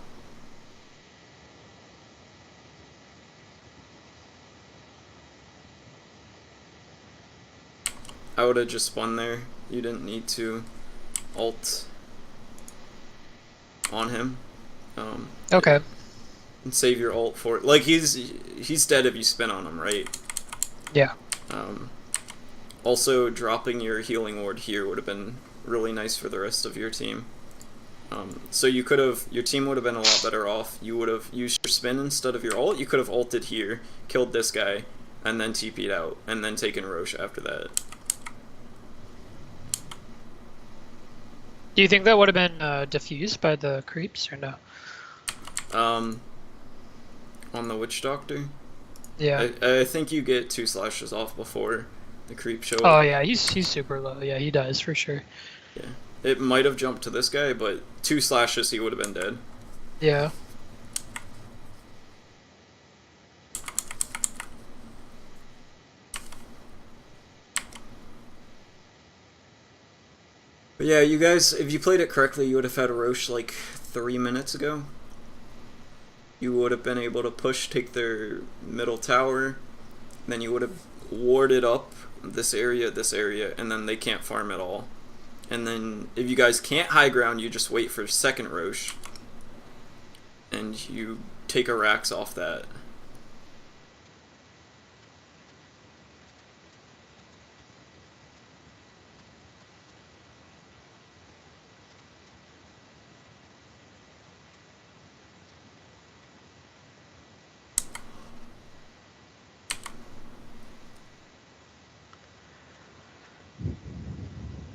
I would have just spun there. You didn't need to ult on him. Okay. And save your ult for it. Like he's dead if you spin on him, right? Yeah. Also, dropping your healing ward here would have been really nice for the rest of your team. So your team would have been a lot better off. You would have used your spin instead of your ult. You could have ulted here, killed this guy, and then TP'd out, and then taken Roche after that. Do you think that would have been diffused by the creeps or no? On the Witch Doctor? Yeah. I think you get 2 slashes off before the creep show up. Oh yeah, he's super low. Yeah, he does for sure. Yeah. It might have jumped to this guy, but 2 slashes he would have been dead. Yeah. But yeah, you guys, if you played it correctly, you would have had Roche like 3 minutes ago. You would have been able to push, take their middle tower, then you would have warded up this area, and then they can't farm at all. And then if you guys can't high ground, you just wait for second Roche, and you take a Rax off that.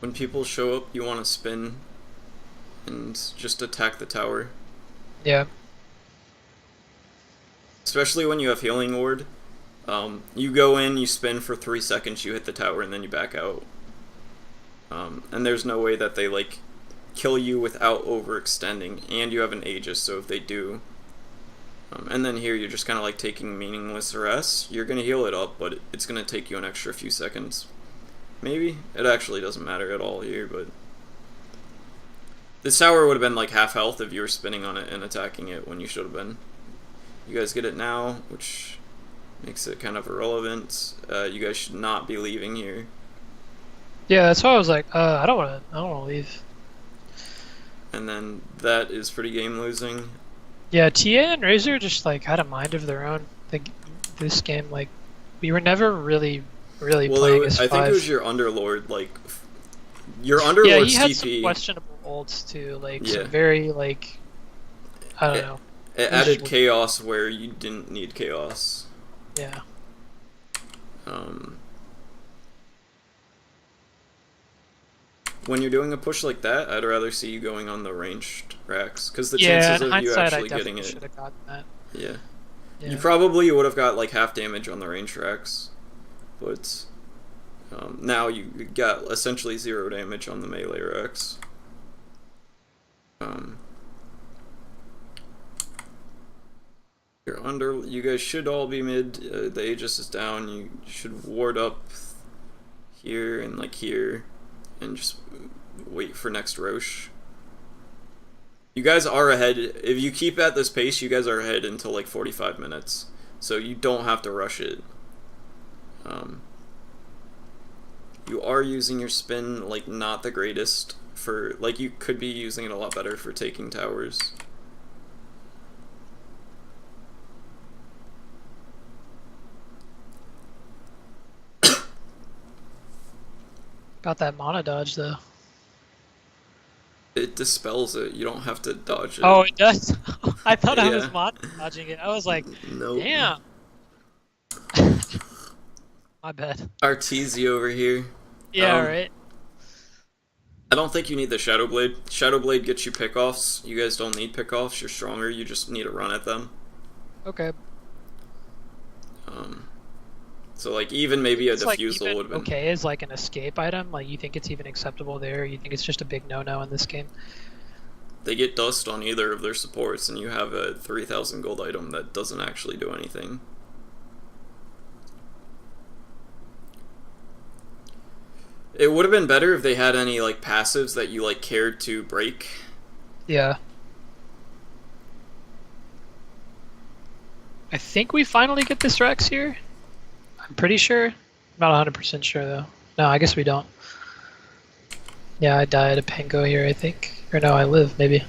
When people show up, you want to spin and just attack the tower. Yeah. Especially when you have healing ward. You go in, you spin for 3 seconds, you hit the tower, and then you back out. And there's no way that they like kill you without overextending, and you have an Aegis, so if they do. And then here you're just kind of like taking meaningless rest. You're going to heal it up, but it's going to take you an extra few seconds. Maybe? It actually doesn't matter at all here, but... This tower would have been like half health if you were spinning on it and attacking it when you should have been. You guys get it now, which makes it kind of irrelevant. You guys should not be leaving here. Yeah, that's why I was like, I don't want to leave. And then that is pretty game losing. Yeah, TA and Razor just like had a mind of their own. This game, like, we were never really playing as 5. I think it was your Underlord, like, your Underlord's yeah, he had TP. some questionable ults too, like Yeah. some very like, I don't know. It added chaos where you didn't need chaos. Yeah. When you're doing a push like that, I'd rather see you going on the ranged racks, because the Yeah, chances in of you hindsight, I actually getting definitely it. should have gotten that. Yeah. Yeah. You probably would have got like half damage on the range racks, but now you got essentially 0 damage on the melee racks. You guys should all be mid. The Aegis is down. You should ward up here and like here, and just wait for next Roche. You guys are ahead. If you keep at this pace, you guys are ahead until like 45 minutes. So you don't have to rush it. You are using your spin like not the greatest for, like, you could be using it a lot better for taking towers. Got that mana dodge though. It dispels it. You don't have to dodge it. Oh, it does? I thought I was Yeah. mana dodging it. I was like, Nope. damn. My bad. Arteezy over here. Yeah, right. I don't think you need the Shadow Blade. Shadow Blade gets you pickoffs. You guys don't need pickoffs. You're stronger. You just need to run at them. Okay. So like even maybe a It's like diffusal even would have been. okay as like an escape item. Like you think it's even acceptable there? Or you think it's just a big no-no in this game? They get dust on either of their supports, and you have a 3,000 gold item that doesn't actually do anything. It would have been better if they had any like passives that you like cared to break. Yeah. I think we finally get this Rex here. I'm pretty sure. I'm not 100% sure though. No, I guess we don't. Yeah, I died a Pango here, I think. Or no, I live, maybe.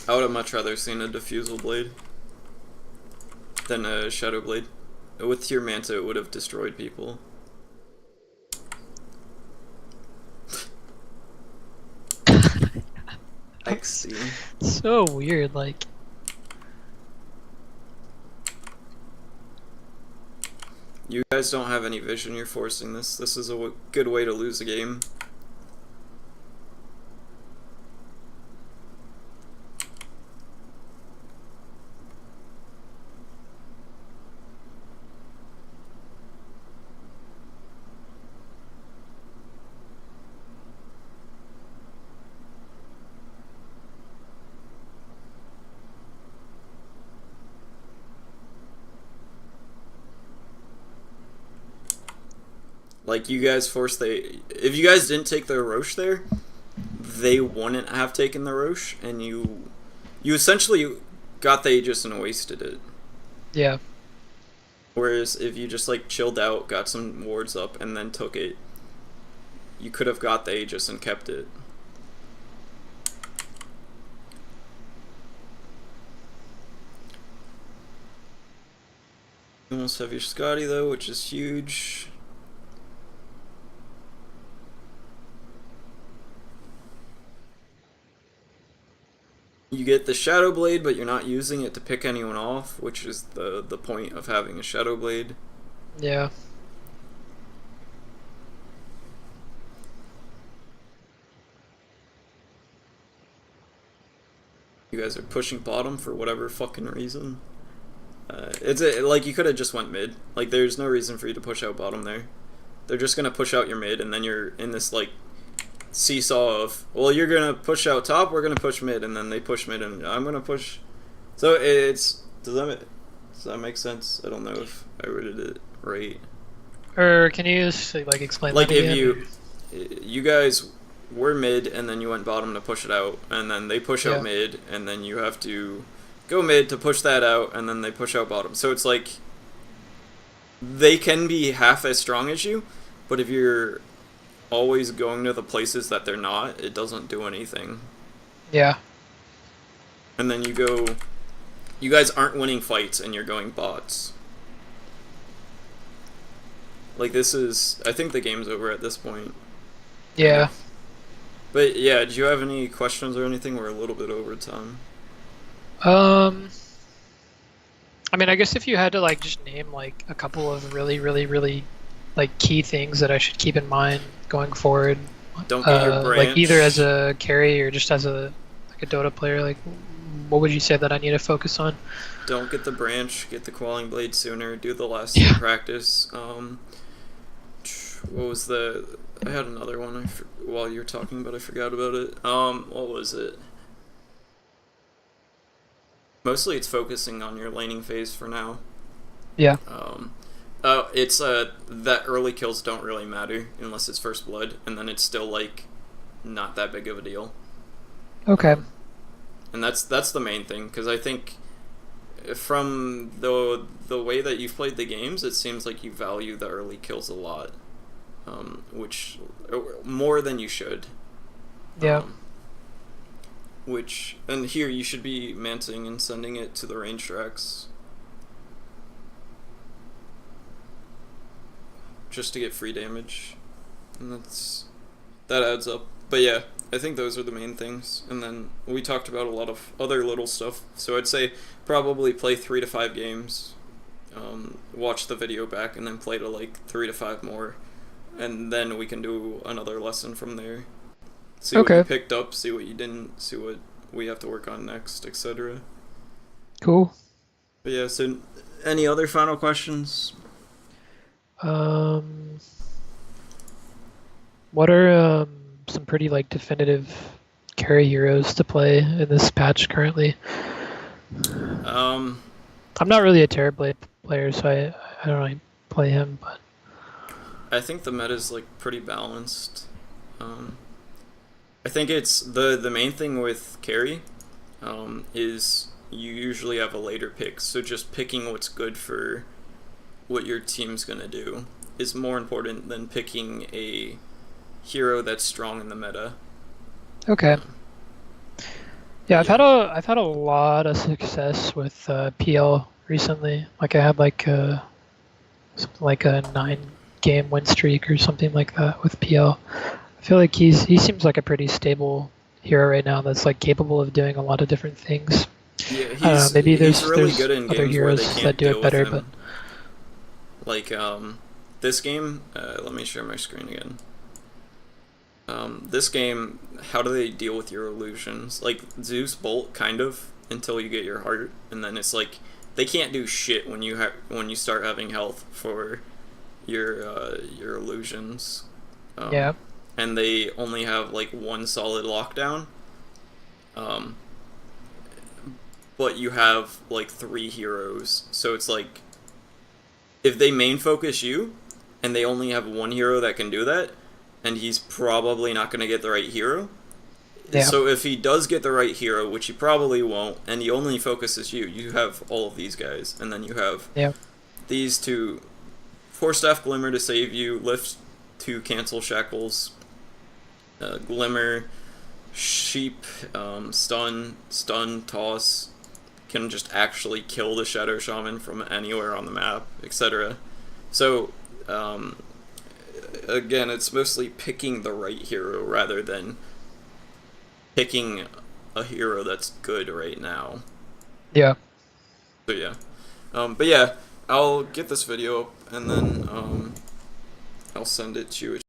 I would have much rather seen a diffusal blade than a shadow blade. With your Manta, it would have destroyed people. I see. So weird, like. You guys don't have any vision, you're forcing this. This is a good way to lose a game. Like, you guys forced if you guys didn't take the Roche there, they wouldn't have taken the Roche, and you essentially got the Aegis and wasted it. Yeah. Whereas if you just, like, chilled out, got some wards up, and then took it, you could have got the Aegis and kept it. You almost have your Scotty, though, which is huge. You get the Shadow Blade, but you're not using it to pick anyone off, which is the point of having a Shadow Blade. Yeah. You guys are pushing bottom for whatever fucking reason. Like, you could have just went mid. Like, there's no reason for you to push out bottom there. They're just gonna push out your mid, and then you're in this, like, seesaw of, well, you're gonna push out top, we're gonna push mid, and then they push mid, and I'm gonna push. So does that make sense? I don't know if I worded it right. Or can you just, like, explain Like, that again? if you guys were mid, and then you went bottom to push it out, and then they push out mid, and then you have to go mid to push that out, and then they push out bottom. So it's like, they can be half as strong as you, but if you're always going to the places that they're not, it doesn't do anything. Yeah. And then you guys aren't winning fights, and you're going bots. Like, I think the game's over at this point. Yeah. But yeah, do you have any questions or anything? We're a little bit over time. I mean, I guess if you had to, like, just name, like, a couple of really, really, really, like, key things that I should keep in mind going forward. Don't get your branch. Like, either as a carry or just as a Dota player, like, what would you say that I need to focus on? Don't get the branch, get the Quelling Blade sooner, do the last in practice. What was I had another one while you were talking, but I forgot about it. What was it? Mostly it's focusing on your laning phase for now. Yeah. It's that early kills don't really matter unless it's first blood, and then it's still, like, not that big of a deal. Okay. And that's the main thing, because I think from the way that you've played the games, it seems like you value the early kills a lot, which more than you should. Yeah. And here you should be manting and sending it to the range tracks just to get free damage, and that adds up. But yeah, I think those are the main things, and then we talked about a lot of other little stuff, so I'd say probably play 3 to 5 games, watch the video back, and then play to, like, 3 to 5 more, and then we can do another lesson from there. See what you picked up, see what you didn't, see what we have to work on next, etc. Cool. But yeah, so any other final questions? What are some pretty, like, definitive carry heroes to play in this patch currently? I'm not really a Terrorblade player, so I don't really play him, but I think the meta's, like, pretty balanced. I think it's the main thing with carry is you usually have a later pick, so just picking what's good for what your team's gonna do is more important than picking a hero that's strong in the meta. Okay. Yeah, But I've yeah, had a lot of success with PL recently. Like I had like something like a 9 game win streak or something like that with PL. I feel like he seems like a pretty stable hero right now that's like capable of doing a lot of different things. yeah, I don't know, maybe he's really there's good in other games where they heroes that can't do deal it with better, but him. Like this game. Let me share my screen again. This game, how do they deal with your illusions? Like Zeus Bolt, kind of, until you get your heart, and then it's like they can't do shit when you start having health for your illusions, yeah, and they only have like one solid lockdown. Um, but you have like 3 heroes, so it's like if they main focus you, and they only have one hero that can do that, and he's probably not going to get the right hero. yeah, So if he does get the right hero, which he probably won't, and he only focuses you, you have all of these guys, and then you have yeah, these two: Force Staff Glimmer to save you, Lift to cancel shackles, Glimmer, Sheep, stun, toss, can just actually kill the Shadow Shaman from anywhere on the map, etc. So, um, again, it's mostly picking the right hero rather than picking a hero that's good right now. yeah. So yeah, but yeah, I'll get this video up and then I'll send it to you.